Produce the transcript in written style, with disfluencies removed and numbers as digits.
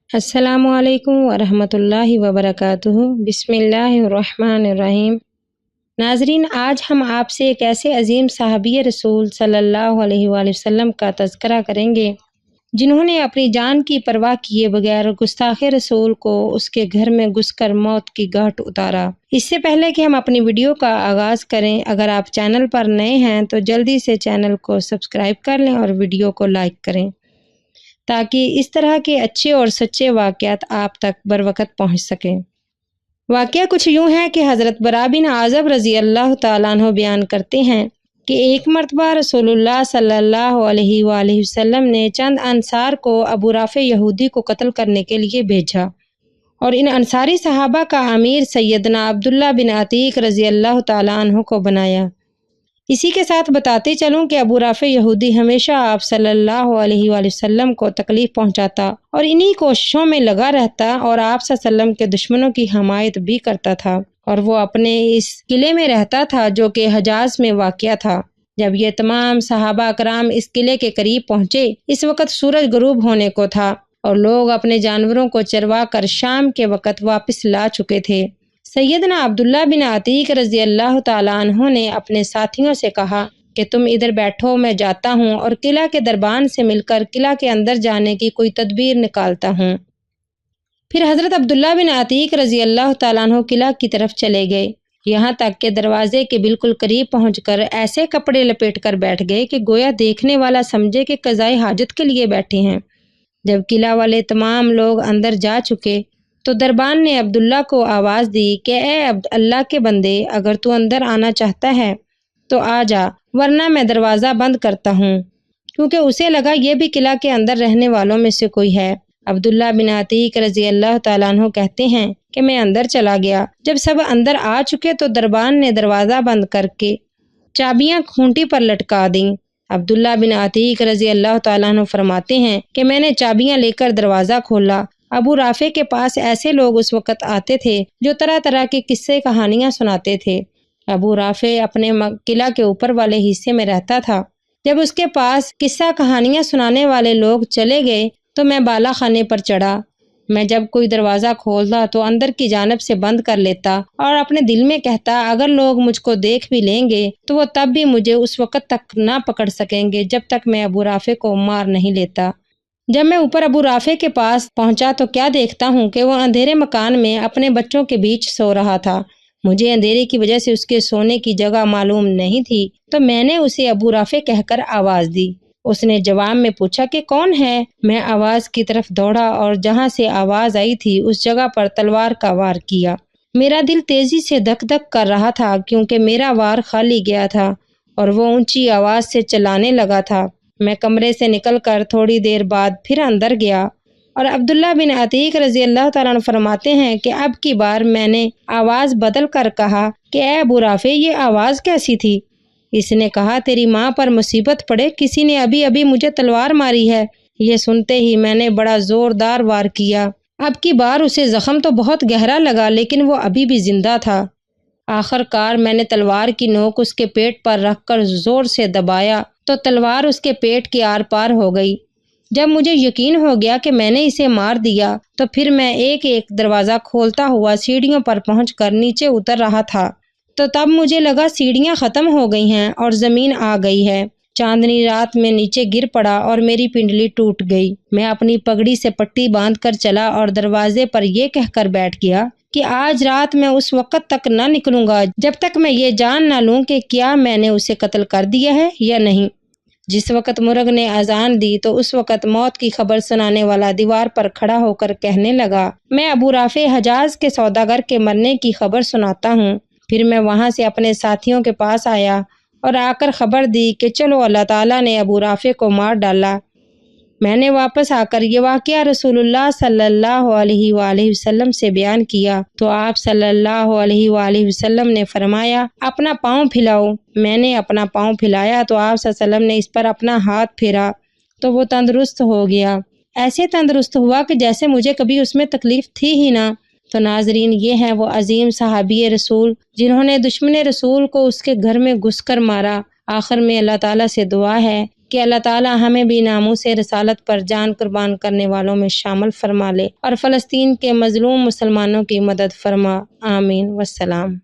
السلام علیکم ورحمۃ اللہ وبرکاتہ۔ بسم اللہ الرحمن الرحیم۔ ناظرین، آج ہم آپ سے ایک ایسے عظیم صحابی رسول صلی اللہ علیہ وآلہ وسلم کا تذکرہ کریں گے جنہوں نے اپنی جان کی پرواہ کیے بغیر گستاخ رسول کو اس کے گھر میں گھس کر موت کی گھاٹ اتارا۔ اس سے پہلے کہ ہم اپنی ویڈیو کا آغاز کریں، اگر آپ چینل پر نئے ہیں تو جلدی سے چینل کو سبسکرائب کر لیں اور ویڈیو کو لائک کریں تاکہ اس طرح کے اچھے اور سچے واقعات آپ تک بروقت پہنچ سکیں۔ واقعہ کچھ یوں ہے کہ حضرت براء بن عازب رضی اللہ تعالیٰ عنہ بیان کرتے ہیں کہ ایک مرتبہ رسول اللہ صلی اللہ علیہ وآلہ وسلم نے چند انصار کو ابو رافع یہودی کو قتل کرنے کے لیے بھیجا اور ان انصاری صحابہ کا امیر سیدنا عبداللہ بن عتیق رضی اللہ تعالیٰ عنہ کو بنایا۔ اسی کے ساتھ بتاتے چلوں کہ ابو رافع یہودی ہمیشہ آپ صلی اللہ علیہ وآلہ وسلم کو تکلیف پہنچاتا اور انہی کوششوں میں لگا رہتا اور آپ صلی اللہ علیہ وسلم کے دشمنوں کی حمایت بھی کرتا تھا، اور وہ اپنے اس قلعے میں رہتا تھا جو کہ حجاز میں واقع تھا۔ جب یہ تمام صحابہ کرام اس قلعے کے قریب پہنچے، اس وقت سورج غروب ہونے کو تھا اور لوگ اپنے جانوروں کو چروا کر شام کے وقت واپس لا چکے تھے۔ سیدنا عبداللہ بن عتیق رضی اللہ تعالیٰ عنہ نے اپنے ساتھیوں سے کہا کہ تم ادھر بیٹھو، میں جاتا ہوں اور قلعہ کے دربان سے مل کر قلعہ کے اندر جانے کی کوئی تدبیر نکالتا ہوں۔ پھر حضرت عبداللہ بن عتیق رضی اللہ تعالیٰ عنہ قلعہ کی طرف چلے گئے، یہاں تک کہ دروازے کے بالکل قریب پہنچ کر ایسے کپڑے لپیٹ کر بیٹھ گئے کہ گویا دیکھنے والا سمجھے کہ قضائے حاجت کے لیے بیٹھے ہیں۔ جب قلعہ والے تمام لوگ اندر جا چکے تو دربان نے عبداللہ کو آواز دی کہ اے اللہ کے بندے، اگر تو اندر آنا چاہتا ہے تو آ جا، ورنہ میں دروازہ بند کرتا ہوں، کیونکہ اسے لگا یہ بھی قلعہ کے اندر رہنے والوں میں سے کوئی ہے۔ عبداللہ بن عتیق رضی اللہ تعالیٰ عنہ کہتے ہیں کہ میں اندر چلا گیا۔ جب سب اندر آ چکے تو دربان نے دروازہ بند کر کے چابیاں کھونٹی پر لٹکا دیں۔ عبداللہ بن عتیق رضی اللہ تعالیٰ عنہ فرماتے ہیں کہ میں نے چابیاں لے کر دروازہ کھولا۔ ابو رافع کے پاس ایسے لوگ اس وقت آتے تھے جو طرح طرح کے قصے کہانیاں سناتے تھے۔ ابو رافع اپنے قلعہ کے اوپر والے حصے میں رہتا تھا۔ جب اس کے پاس قصہ کہانیاں سنانے والے لوگ چلے گئے تو میں بالا خانے پر چڑھا۔ میں جب کوئی دروازہ کھولتا تو اندر کی جانب سے بند کر لیتا اور اپنے دل میں کہتا اگر لوگ مجھ کو دیکھ بھی لیں گے تو وہ تب بھی مجھے اس وقت تک نہ پکڑ سکیں گے جب تک میں ابو رافع کو مار نہیں لیتا۔ جب میں اوپر ابو رافع کے پاس پہنچا تو کیا دیکھتا ہوں کہ وہ اندھیرے مکان میں اپنے بچوں کے بیچ سو رہا تھا۔ مجھے اندھیرے کی وجہ سے اس کے سونے کی جگہ معلوم نہیں تھی، تو میں نے اسے ابو رافع کہہ کر آواز دی۔ اس نے جواب میں پوچھا کہ کون ہے؟ میں آواز کی طرف دوڑا اور جہاں سے آواز آئی تھی اس جگہ پر تلوار کا وار کیا۔ میرا دل تیزی سے دھک دھک کر رہا تھا کیونکہ میرا وار خالی گیا تھا اور وہ اونچی آواز سے چلانے لگا تھا۔ میں کمرے سے نکل کر تھوڑی دیر بعد پھر اندر گیا اور عبداللہ بن عتیق رضی اللہ تعالیٰ عنہ فرماتے ہیں کہ اب کی بار میں نے آواز بدل کر کہا کہ اے ابو رافع، یہ آواز کیسی تھی؟ اس نے کہا تیری ماں پر مصیبت پڑے، کسی نے ابھی ابھی مجھے تلوار ماری ہے۔ یہ سنتے ہی میں نے بڑا زوردار وار کیا۔ اب کی بار اسے زخم تو بہت گہرا لگا لیکن وہ ابھی بھی زندہ تھا۔ آخر کار میں نے تلوار کی نوک اس کے پیٹ پر رکھ کر زور سے دبایا تو تلوار اس کے پیٹ کے آر پار ہو گئی۔ جب مجھے یقین ہو گیا کہ میں نے اسے مار دیا تو پھر میں ایک ایک دروازہ کھولتا ہوا سیڑھیوں پر پہنچ کر نیچے اتر رہا تھا، تو تب مجھے لگا سیڑھیاں ختم ہو گئی ہیں اور زمین آ گئی ہے۔ چاندنی رات میں نیچے گر پڑا اور میری پنڈلی ٹوٹ گئی۔ میں اپنی پگڑی سے پٹی باندھ کر چلا اور دروازے پر یہ کہہ کر بیٹھ گیا کہ آج رات میں اس وقت تک نہ نکلوں گا جب تک میں یہ جان نہ لوں کہ کیا میں نے اسے قتل کر دیا ہے یا نہیں۔ جس وقت مرغ نے اذان دی تو اس وقت موت کی خبر سنانے والا دیوار پر کھڑا ہو کر کہنے لگا میں ابو رافع حجاز کے سوداگر کے مرنے کی خبر سناتا ہوں۔ پھر میں وہاں سے اپنے ساتھیوں کے پاس آیا اور آ کر خبر دی کہ چلو اللہ تعالیٰ نے ابو رافع کو مار ڈالا۔ میں نے واپس آ کر یہ واقعہ رسول اللہ صلی اللہ علیہ وآلہ وسلم سے بیان کیا تو آپ صلی اللہ علیہ وآلہ وسلم نے فرمایا اپنا پاؤں پھیلاؤ۔ میں نے اپنا پاؤں پھیلایا تو آپ صلی اللہ علیہ وسلم نے اس پر اپنا ہاتھ پھیرا تو وہ تندرست ہو گیا، ایسے تندرست ہوا کہ جیسے مجھے کبھی اس میں تکلیف تھی ہی نہ۔ تو ناظرین، یہ ہیں وہ عظیم صحابی رسول جنہوں نے دشمن رسول کو اس کے گھر میں گھس کر مارا۔ آخر میں اللہ تعالیٰ سے دعا ہے کہ اللہ تعالی ہمیں بھی ناموس رسالت پر جان قربان کرنے والوں میں شامل فرما لے اور فلسطین کے مظلوم مسلمانوں کی مدد فرما، آمین والسلام۔